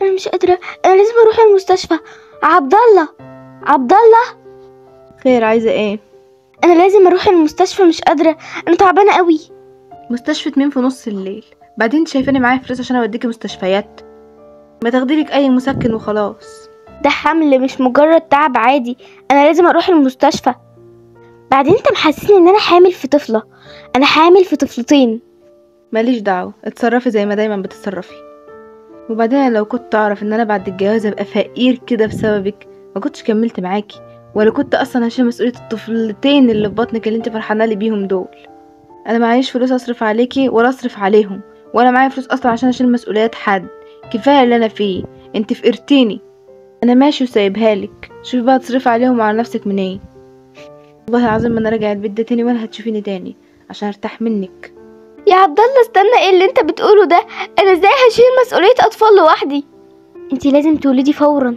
انا مش قادره، انا لازم اروح المستشفى. عبد الله، عبد الله. خير، عايزه ايه؟ انا لازم اروح المستشفى، مش قادره، انا تعبانه قوي. مستشفى مين في نص الليل؟ بعدين انت شايفاني معايا فلوس عشان اوديكي مستشفيات؟ ما تاخديلك اي مسكن وخلاص. ده حمل مش مجرد تعب عادي، انا لازم اروح المستشفى. بعدين انت محسسني ان انا حامل في طفله، انا حامل في طفلتين. ماليش دعوه، اتصرفي زي ما دايما بتتصرفي. وبعدين أنا لو كنت اعرف ان انا بعد الجواز ابقى فقير كده بسببك ما كنتش كملت معاكي، ولا كنت اصلا هشيل مسؤوليه الطفلتين اللي في بطنك اللي انت فرحانه لي بيهم دول. انا معيش فلوس اصرف عليكي ولا اصرف عليهم، ولا معايا فلوس اصلا عشان اشيل مسؤوليات حد. كفايه اللي انا فيه، انت فقرتيني. انا ماشي وسايبها لك، شوفي بقى تصرفي عليهم وعلى نفسك منين. والله العظيم ما انا راجع البيت ده تاني ولا هتشوفيني تاني عشان ارتاح منك. يا عبد الله استنى، ايه اللي انت بتقوله ده؟ انا ازاي هشيل مسؤوليه اطفال لوحدي؟ انت لازم تولدي فورا،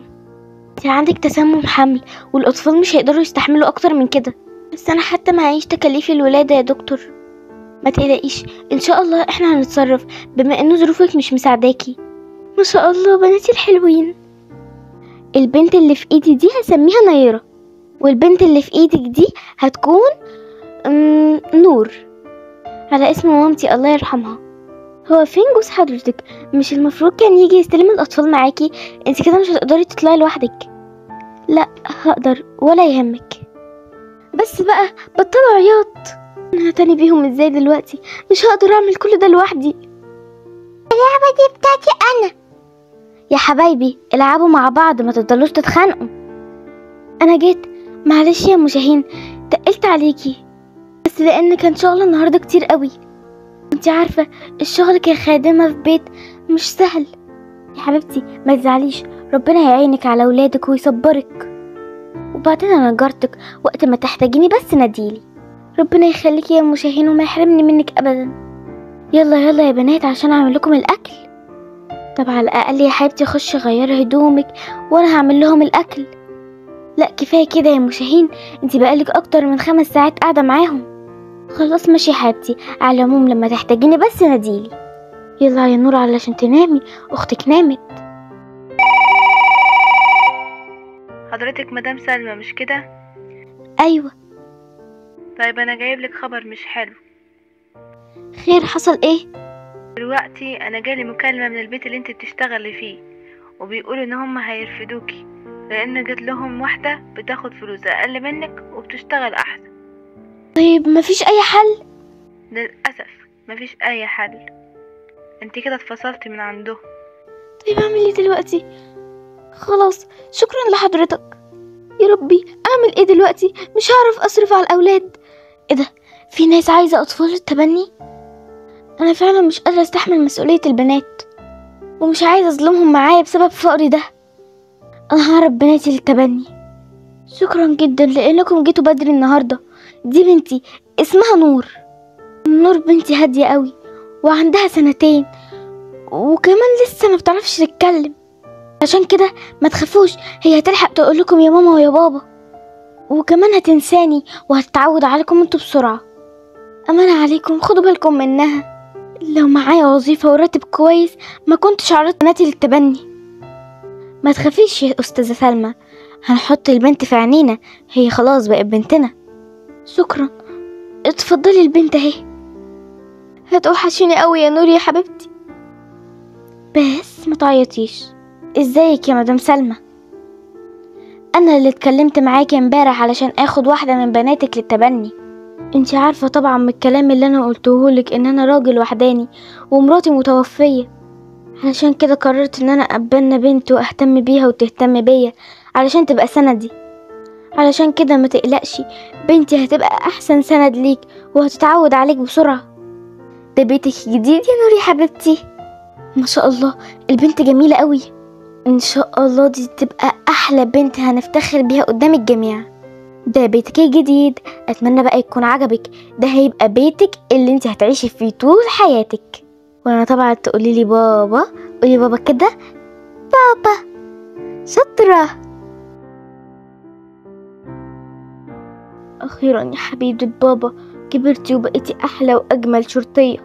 انت عندك تسمم حمل والاطفال مش هيقدروا يستحملوا اكتر من كده. بس انا حتى معيش تكاليف الولاده يا دكتور. ما تقلقيش، ان شاء الله احنا هنتصرف بما انه ظروفك مش مساعداكي. ما شاء الله بناتي الحلوين. البنت اللي في ايدي دي هسميها نيرة، والبنت اللي في ايدك دي هتكون نور، على اسم مامتي الله يرحمها. هو فين جوز حضرتك؟ مش المفروض كان يجي يستلم الاطفال معاكي؟ انت كده مش هتقدري تطلعي لوحدك. لا هقدر ولا يهمك، بس بقى بطلوا عياط. انا هتاني بيهم ازاي دلوقتي؟ مش هقدر اعمل كل ده لوحدي. اللعبة دي بتاعتي انا. يا حبايبي العبوا مع بعض، ما تفضلوش تتخانقوا. انا جيت، معلش يا مشاهين تقلت عليكي، بس لان كان شغل النهارده كتير قوي. انت عارفه الشغل كخادمه في بيت مش سهل. يا حبيبتي ما تزعليش، ربنا هيعينك على ولادك ويصبرك. وبعدين انا جارتك، وقت ما تحتاجيني بس ناديلي. ربنا يخليكي يا مشاهين وما يحرمني منك ابدا. يلا يلا يا بنات عشان اعمل لكم الاكل. طب على الاقل يا حبيبتي خشي غيري هدومك وانا هعمل لهم الاكل. لا كفايه كده يا مشاهين، انت بقالك اكتر من 5 ساعات قاعده معاهم. خلاص ماشي يا حبيبتي، على العموم لما تحتاجيني بس ناديلي. يلا يا نور علشان تنامي، اختك نامت. حضرتك مدام سلمى مش كده؟ ايوه. طيب انا جايب لك خبر مش حلو. خير، حصل ايه؟ دلوقتي انا جالي مكالمه من البيت اللي انت بتشتغلي فيه، وبيقولوا ان هم هيرفدوكي لان جات لهم واحده بتاخد فلوس اقل منك وبتشتغل احسن. طيب مفيش اي حل؟ للاسف مفيش اي حل، انت كده اتفصلتي من عندهم. طيب اعمل ايه دلوقتي؟ خلاص شكرا لحضرتك. يا ربي اعمل ايه دلوقتي؟ مش هعرف اصرف على الاولاد. ايه ده، في ناس عايزه اطفال التبني؟ انا فعلا مش قادره استحمل مسؤوليه البنات، ومش عايزه اظلمهم معايا بسبب فقري ده. انا هعرف بناتي للتبني. شكرا جدا لانكم جيتوا بدري النهارده. دي بنتي اسمها نور. نور بنتي هاديه قوي وعندها 2 سنين، وكمان لسه ما بتعرفش تتكلم. عشان كده ما تخافوش، هي هتلحق تقول لكم يا ماما ويا بابا، وكمان هتنساني وهتتعود عليكم انتوا بسرعه. امانه عليكم خدوا بالكم منها. لو معايا وظيفه وراتب كويس ما كنتش عرضت بناتي للتبني. ما تخافيش يا استاذه سلمى، هنحط البنت في عينينا، هي خلاص بقت بنتنا. شكرا، اتفضلي البنت اهي. هتوحشيني قوي يا نور يا حبيبتي. بس ما تعيطيش. ازيك يا مدام سلمى؟ انا اللي اتكلمت معاكي امبارح علشان اخد واحده من بناتك للتبني. انتي عارفه طبعا من الكلام اللي انا قلتهولك ان انا راجل وحداني ومراتي متوفيه، علشان كده قررت ان انا اتبنى بنت واهتم بيها وتهتم بيا علشان تبقى سندي. علشان كده ما تقلقش، بنتي هتبقى احسن سند ليك وهتتعود عليك بسرعه. ده بيتك جديد يا نور يا حبيبتي؟ ما شاء الله البنت جميله قوي. ان شاء الله دي تبقى احلى بنت هنفتخر بيها قدام الجميع. ده بيتك الجديد، اتمنى بقى يكون عجبك. ده هيبقى بيتك اللي انت هتعيشي فيه طول حياتك. وانا طبعا تقولي لي بابا، قولي بابا كده، بابا. شاطره. اخيرا يا حبيبه بابا كبرتي وبقيتي احلى واجمل شرطيه.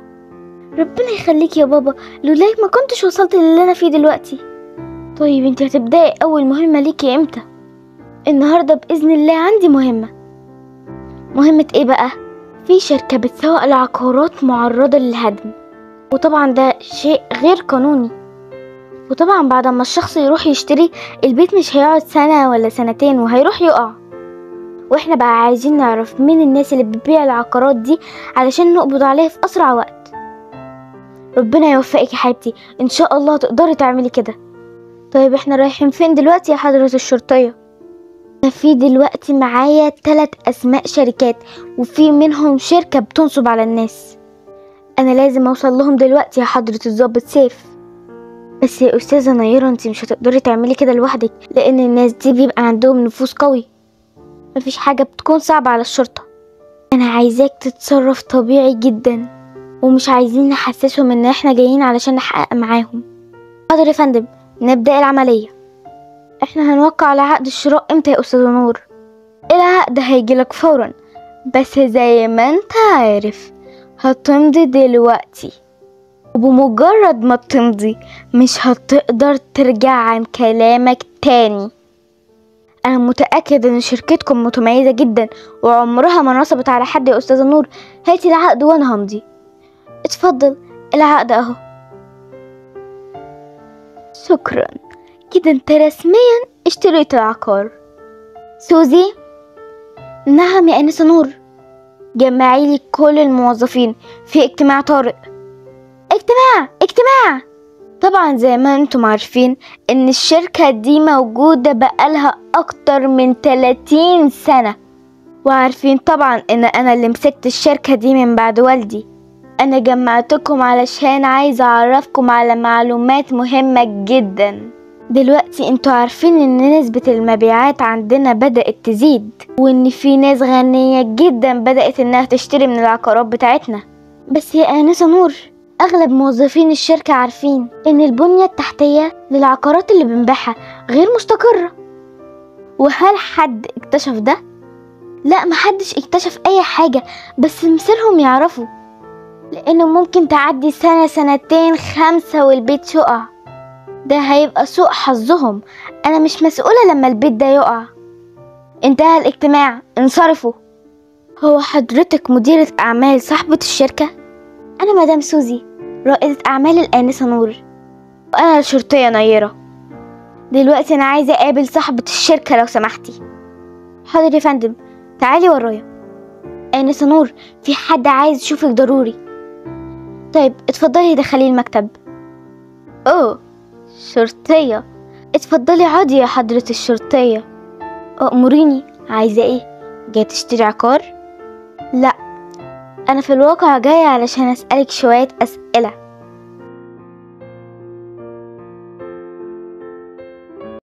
ربنا يخليك يا بابا، لولاك ما كنتش وصلت للي انا فيه دلوقتي. طيب انت هتبدأي أول مهمة ليكي امتى؟ النهاردة بإذن الله عندي مهمة. مهمة ايه بقى؟ في شركة بتسوق العقارات معرضة للهدم، وطبعا ده شيء غير قانوني. وطبعا بعد ما الشخص يروح يشتري البيت مش هيقعد سنة ولا سنتين وهيروح يقع. واحنا بقى عايزين نعرف مين الناس اللي بتبيع العقارات دي علشان نقبض عليها في أسرع وقت. ربنا يوفقك يا حبيبتي، ان شاء الله تقدري تعملي كده. طيب احنا رايحين فين دلوقتي يا حضرة الشرطية؟ في دلوقتي معايا 3 أسماء شركات، وفي منهم شركة بتنصب على الناس. أنا لازم أوصل لهم دلوقتي يا حضرة الضابط سيف. بس يا أستاذة نيرة، انتي مش هتقدري تعملي كده لوحدك، لأن الناس دي بيبقى عندهم نفوذ قوي. مفيش حاجة بتكون صعبة على الشرطة. أنا عايزاك تتصرف طبيعي جدا، ومش عايزين نحسسهم إن احنا جايين علشان نحقق معاهم. حاضر يا فندم، نبدأ العملية. احنا هنوقع على عقد الشراء امتى يا أستاذ نور؟ العقد هيجيلك فورا، بس زي ما انت عارف هتمضي دلوقتي، وبمجرد ما تمضي مش هتقدر ترجع عن كلامك تاني. انا متأكد ان شركتكم متميزة جدا وعمرها ما نصبت على حد يا أستاذ نور. هاتي العقد وانا همضي. اتفضل، العقد اهو. شكرا، كده انت رسميا اشتريت العقار. سوزي. نعم يا أنسة نور. جمعي لي كل الموظفين في اجتماع طارئ. اجتماع. طبعا زي ما انتم عارفين ان الشركة دي موجودة بقالها اكتر من 30 سنة، وعارفين طبعا ان انا اللي مسكت الشركة دي من بعد والدي. انا جمعتكم علشان عايزة اعرفكم على معلومات مهمة جدا. دلوقتي انتوا عارفين ان نسبة المبيعات عندنا بدأت تزيد، وان في ناس غنية جدا بدأت انها تشتري من العقارات بتاعتنا. بس يا آنسة نور، اغلب موظفين الشركة عارفين ان البنية التحتية للعقارات اللي بنبيعها غير مستقرة. وهل حد اكتشف ده؟ لا، محدش اكتشف اي حاجة، بس مصيرهم يعرفوا، لانه ممكن تعدي سنة سنتين 5 والبيت يقع. ده هيبقى سوء حظهم. انا مش مسؤولة لما البيت ده يقع. انتهى الاجتماع، انصرفوا. هو حضرتك مديرة اعمال صاحبة الشركة؟ انا مدام سوزي، رائدة اعمال الآنسة نور. وانا الشرطية نيرة. دلوقتي انا عايزة اقابل صاحبة الشركة لو سمحتي. حاضر يا فندم، تعالي ورايا. آنسة نور، في حد عايز يشوفك ضروري. طيب اتفضلي دخلي المكتب. اوه، شرطية. اتفضلي عادي يا حضرة الشرطية. أأمريني، عايزة ايه؟ جاي تشتري عقار؟ لا، انا في الواقع جاية علشان اسألك شوية اسئلة.